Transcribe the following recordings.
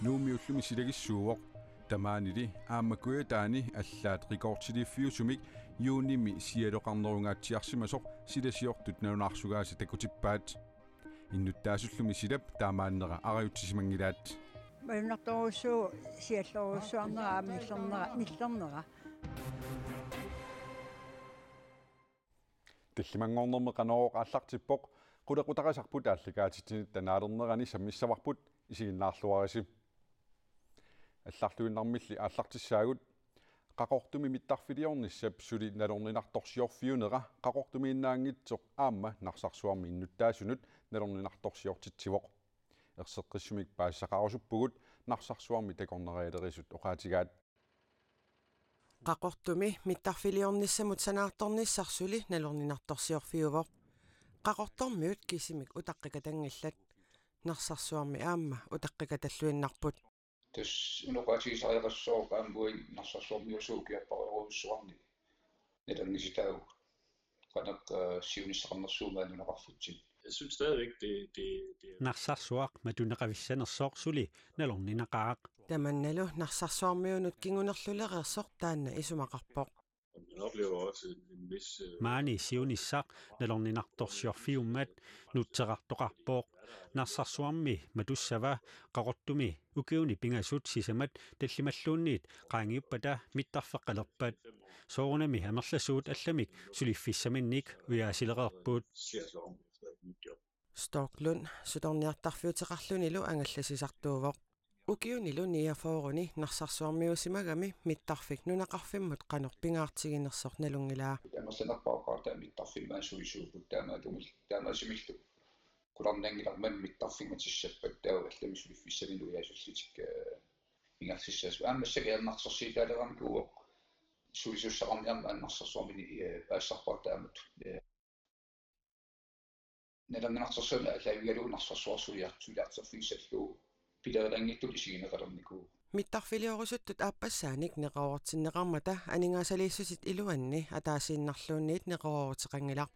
nuumiullumi silagissuuvoq tamaanili aammakuya taani allaat rikortiliiffiusumik yuunimi sialoqarnerungaatsiarsimasoq silasiortut nalunaarsugaasi takutippaat innuttaasullumi silap taamaannera ariutsisimanggilaat малунарторуссуу сиаллоруссуарнера миллернера тиллимангорнерме канарооq аллартиппоq qulaqutaqasarput аалликаатитинит танaalернерани саммиссаварпут исигиннаарлуариси алларлуиннармилли ааллартиссаагут qaqortumi mittarfiliornissap suli nalorninartorsiorfiunera qaqortumiinnaangitsoq aamma narsarsuarmi innuttaasunut nalorninartorsiortitsivoq erseqqissumik paassaqarusuppugut narsarsuarmi takornerialerisut oqaatigaat qaqortumi mittarfiliornissamut sanaartornissarsuli nalorninartorsiorfiuvoq qaqortormiut kisimik utaqqikatangillat narsarsuarmi aamma utaqqikatalluinnarput tus unoqaatigisariaqassooq aambuin narsarsuormiusuukiapparuussuarni nalangisitaagu qanak siunissaqarnersuumaanunaqarfutsit. Jeg synes stadigvæk, det narsarsuaq matuneqavissanersoorсули nalorninaqaaq tamannalu narsarsuarmiunut kingunerlulereersoq taanna isumaqarpoq man oplever også en vis maani siunissaq nalorninartorsiorfiummat nutseqartoqarpooq narsarsuarmi matussava qaqortumi ukiuni pingasut sisamat tallimalluunniit qaangiuppata mittarfeqqalerpat soorunami amerlasuut allamik suliffissaminnik uyaasilereerpuut Storklund sutorniartarfiuteqarlunilu angallasisartuuvoq ukiunilu niafooruni narsarsuarmiusimagami mittarfik nunaqarfimmut qanorpingaartiginersoq nalungilaa Amersanerpaaqaarta mittarfimmaa suisuuput taamaasimillu kularnangilarman mittarfimmatissappat taagu allamisuliffissaminu uyaasulltik ingarsissaas aammassagaannarsorsiitaalerami kuuoq sulisussaqarniarma annarsorsuarmini paassarpaartaamat nalanginarsorsuuna allaavigaluunnarsorsuarsuliartuliarterfiissallu pilerelangittul isigineqalerniku mittarfiliorussuttut aappasaanik neqaruartinneqarmata aningaasaliissusit iluanni ataasiinnarluunniit neqaruarutеqангилар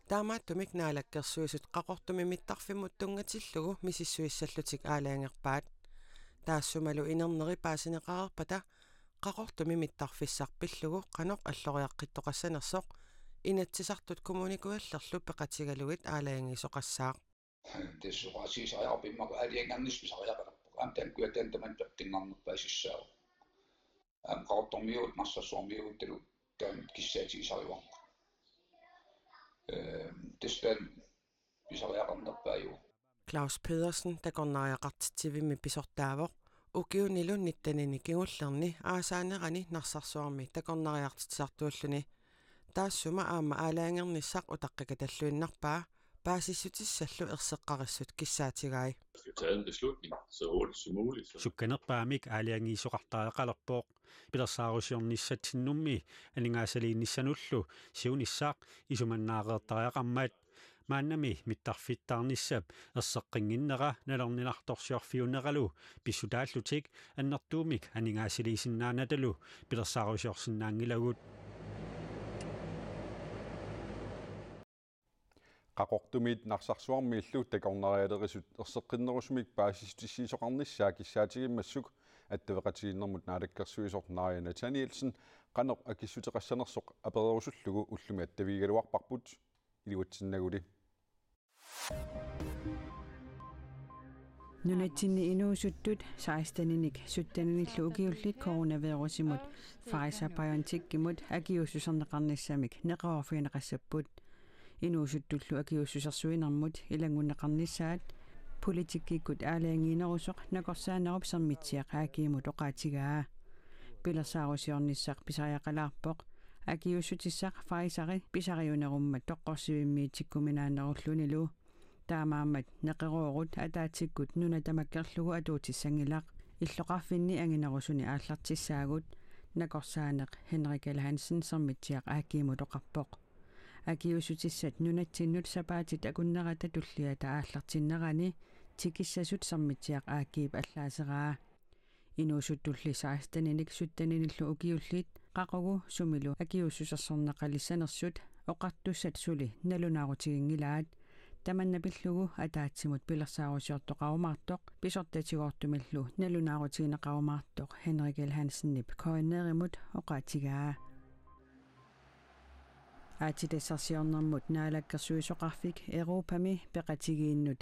таамааттумик наалаккерсуисут qaqortumi mittarfimmut tungatillugu misissuissаллутик аалаангерпаат таассумалу инернери паасинеқарерпата qaqortumi mittarfissarpillugu qanoq аллориаққиттоқассанерсоқ инатсисартут коммуникуаллерлу пеқатигалугит аалаангисоқассаақ тесsuqaasiisariarpimmaq aaliangarnispisariaqalerpoq taankuatan tamantartinngаарnerpaasissaau qaqortormiuut narsassuarmiuut talu taan kissaatigisariuarma testan pisariaqarnerpaaju Claus Pedersen takornariaqartitsivimmi pisortaavoq ukiunilunnitanini kingullerni aasaanerani narsarsuarmi takornariartitsartuulluni taassuma aamma aalaangernissaq utaqqikatalluinnarpaa paasissutисsallu erseqqarissut kissaatigai taget en beslutning så hurtigt som muligt. sukkanerpaamik aaliangiisoqartariaqalerpooq pilersaarusiornissatinnummi aningaasaliinnissanullu siunissaaq isumannaareertariaqarmat maannami mittarfittarnissap erseqqinginnera nalorninartorsiorfiuneralu pissutaallutik annertuumik aningaasaliisinnaanatalu pilersaarusiorsinnaangilagut qaqortumit narsarsuarmiillu takornerialerisut erseqqinnerusumik paasistisiisoqarnissaa kissaatigimmassuk attavaqatiginnermut naalakkersuisort Naria Nathanielsen qaneq akissuteqassanersoq apererusullugu ullumi attaviigaluarparput iliutsinnaguli Nunatsinni inuusuttut 16-nik 17-nillu ukiullit coronavirusimut Pfizer-BioNTech-kimut akiussuserneqarnissamik neqaorfiineqassapput inuusuttullu akiussusersuinermut ilangunneqarnissaat politikkikut aalaangiinerusoq nakorsaanerup sermitsiaq aakiimut oqaatigaa pilersaarusiornissaq pisariaqalaarpoq akiussutissaq Pfizeri pisariunerummat toqqorsivimmiitikkuminaanerullunilu taamaammat neqeruurut ataatikkut nunatamakkerlugu atuutissangilaq illoqarfinni anginerusuni aallartissaagut nakorsaaneq Henrik Hansen sermitsiaq aakiimut oqarpoq akiussutissat nunatsinnut sapaatit akunnerata tulliata aallartinnerani tikissasut sermitsiaq aakiip allaaseraa inuusuttulli 16-nik 17-nillu ukiullit qaqogu sumilu akiussusersorneqalissanersut oqartussat suli nalunaarutigingilaat таманнапиллугу атаатсимут пилерсаарусиортоқарумаартоқ писортатигоортумиллу налунаарутигинеқарумаартоқ Henrik L. Hansen-нип коиннеримут оқаатигаа аатидессарсиорнэрмут наалаккерсуисоқарфик Европами пеқатигииннут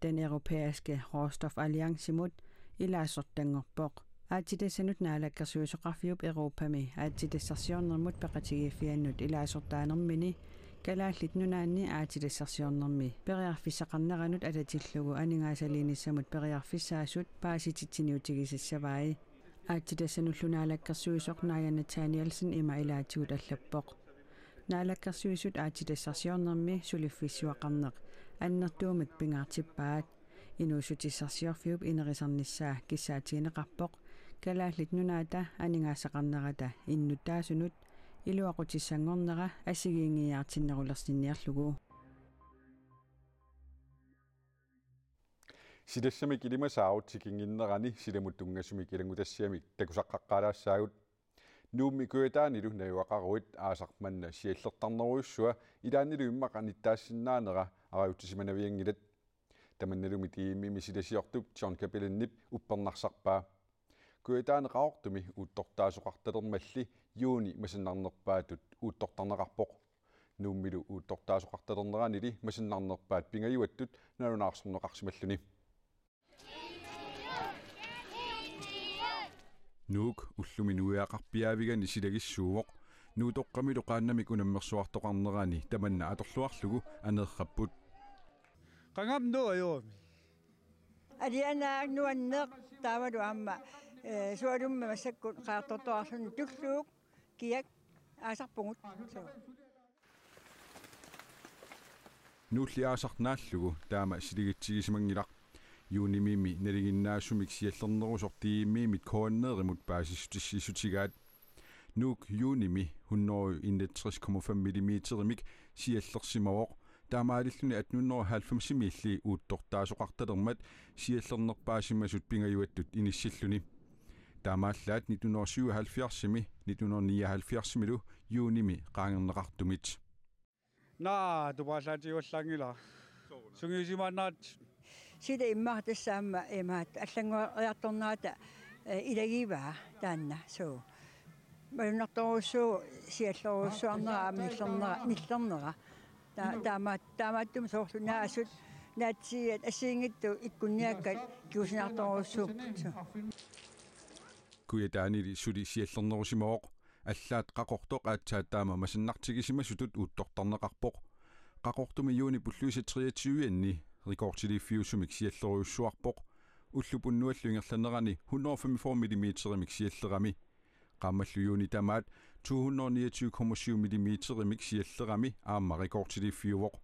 den europæiske råstofalliancemut илаассортангорпоқ аатидессанут наалаккерсуисоқарфиуп Европами аатидессарсиорнэрмут пеқатигииффианнут илаассортаанермини калааллит нунаанни аатидессарсиорнэрми периарфиссақарнеранут алатиллугу анингаасалииниссамут периарфиссаасут паасититсиниутигисиссавааи аатидессануллунаалаккерсуисоқ Naja Nathanielsen има илаатигут аллаппоқ наалаккерсуисут аатидессарсиорнэрми сулиффиссуақарнеқ аннертуумик пингаартиппаат инуусутиссарсиорфиуп инерисарниссаа киссаатигинеқарпоқ калааллит нунаата анингаасақарнерата иннутаасунут илуақутиссангорнера асигиингиаартиннерулерсинниарлугу сидессамик илимасаавутсикингиннерани силамуттунгасумик илангутассиамик такусаққаққалаассаагут нуумми куятаанилу наюақаруит аасарманна сиаллертарнеруйуссуа илааннилу иммақаниттаассиннаанера ариутсиманавиангилат таманналуми тиимми сидасиортуп John Capellenнип уппернарсарпаа куятаанеқаортуми uuttортаасоқарталермалли юуни масиннарнерпаатут uuttортарнеқарпоқ нууммилу uuttортаасоқарталернеранили масиннарнерпаат пингаюаттут налунаарсорнеқарсималлуни нуук уллуми нуяақарпиаавигани силагиссуувоқ нуутоққамилу қааннамик унаммерсуартоқарнерани таманна аторлуарлугу анеерраппут qangam nuayuumi алианаак нуаннеқ таавалу аама суалумма массаккут qaartortoarluni tulluuk kiak аасарпугут нууллиаасарнааллугу таама силигитсигисимангилақ юунимими налигиннаасумик сиаллернерусортииммиимит кооннееримут паасиссутигаат нуук юуними 161,5 миллиметеримик сиаллерсимавоқ таамаалиллуни 1890 милли uuttортаасоқарталермат сиаллернерпаасимасут пингаюаттут иниссиллуни таамааллаат 1977-ми 1979-милу юуними qaangerneqartumit naa tupaallaatiuallangila sungisimannaat sida immaartassaamma imaat аллангуариарторнаата илагиваа таанна суу малунарторуссуу сиаллеруссуарнера ниллернера таамааттум соорлунаа асут наатсиат асиингитту иккунниаккат киусинарторуссуу куятаанили сули сиаллернерусимавоқ аллаат қақортоқ аатсааттаама масиннартигисимасутут uuttортарнеқарпоқ қақортуми юуни пуллуисатриатсиуианни рекордсилиффиусумик сиаллеруйуссуарпоқ уллупуннуаллуингерланерани 145 миллиметеримик сиаллерами qammallu юуни тамаат 229,7 миллиметеримик сиаллерами аама рекордсилиффиувоқ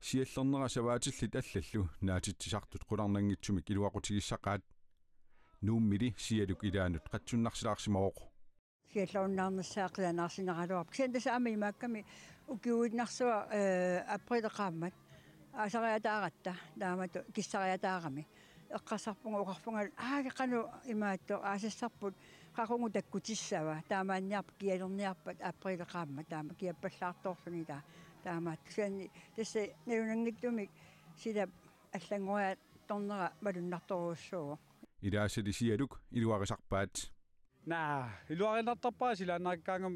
сиаллернера саваатиллит аллаллу наатитсисартут qulарнангитсумик илуақутигиссақаат нууммили сиалук илаанут қатсуннарсилаарсимавоқ сиаллеруннаарнссаақиланаарсинералуарп кисандасаама имаакками укиуитнарсуа априлеқааммат аасариатааратта таамату киссариатаарами эққарсарпугу уқарпунгал аагеқану имаатто аасассарпут qaqungu takkutissava taamaanniarp kialерниарпат априлеқаамма таама киаппаллаарторлуни таамаат кисаани тасса налунангиттумик сила аллангуа торнера малуннарторуссуу илаасали сиалук илуарисарпаат naa илуаринартарпаа силааннааккаангам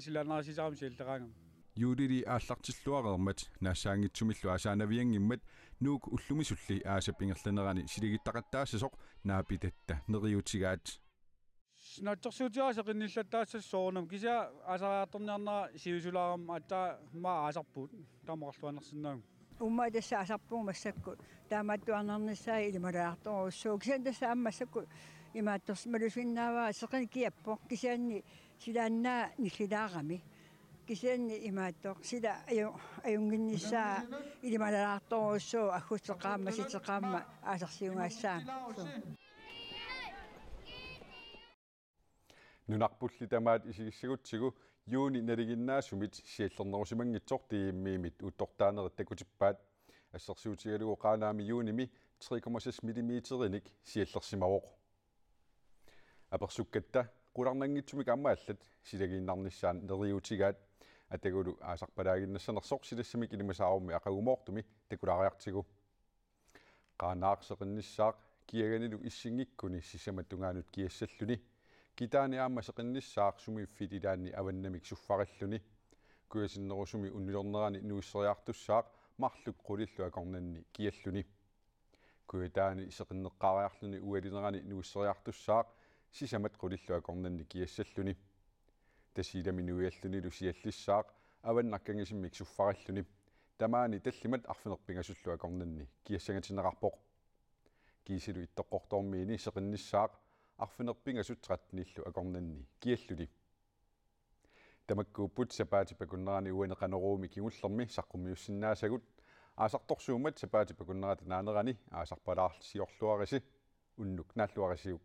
силааннарисисаарам сиаллераангам юулили ааллартиллуарермат наассаангитсумиллу асаанавиангиммат нуук уллумисулли аасаппингерланерани силигиттақаттаассасоқ наапитатта нериутигаат натторсуутиааса qinnillattaassassoornam kisia asariartorniarnera siusularam atta ma aasarput taamaqarluanersinnaagum umma tassa asarpugu massakkut taamaattuarnernissаа ilimalaartorussuu kisan tassa ammassakku imaattors malusinnaavaa seqini kiappo kisianni silaannaa nillilaarami kisianni imaattor sila ajunginnissaa ilimalaartorussuu aggusteqaamma siteqaamma aasarsiungaassaan нунарпулли тамаат исигиссагутсигу юуни налигиннаасумит сиаллернерусимангитсортииммиимит уттортаанерит такутиппаат ассерсуутигалугу qaaнаами юуними 3,6 миллиметериник сиаллерсимавоқ аперсуккатта qulарнангитсумик аммааллат силагииннарниссаан нериутигаат атагулу аасарпалаагиннассанерсорсилассамик илимасаарумми ақагумоортуми такулаариартигу qaanaaqseqinnissaaq kiaganiluk issiнгиккуни сисаматунгаанут киассаллуни китаани аама сеқиннissaaq сумииффитилаанни аваннамик суффариллуни куясиннерусуми уннилорнерани нуиссериартуссаақ марлук qulillu акорнанни киаллуни куятаани сеқиннеққариарлуни уалинерани нуиссериартуссаақ сисамат qulillu акорнанни киассаллуни тасилами нуиаллунилу сиаллиссаақ аваннаркангисиммик суффариллуни тамаани таллимат арфинерпингасуллу акорнанни киассангатинеқарпоқ кисилу иттоққортормиини сеқиннissaaq арфинерпингасутратниллу акорнанни киаллуни тамаккууппут сапаатипакуннерани уанеқанеруumi кигуллерми саққумиуссиннаасагут аасарторсуумат сапаатипакуннерати наанерани аасарпалаарлсиорлуариси уннук нааллуарисиук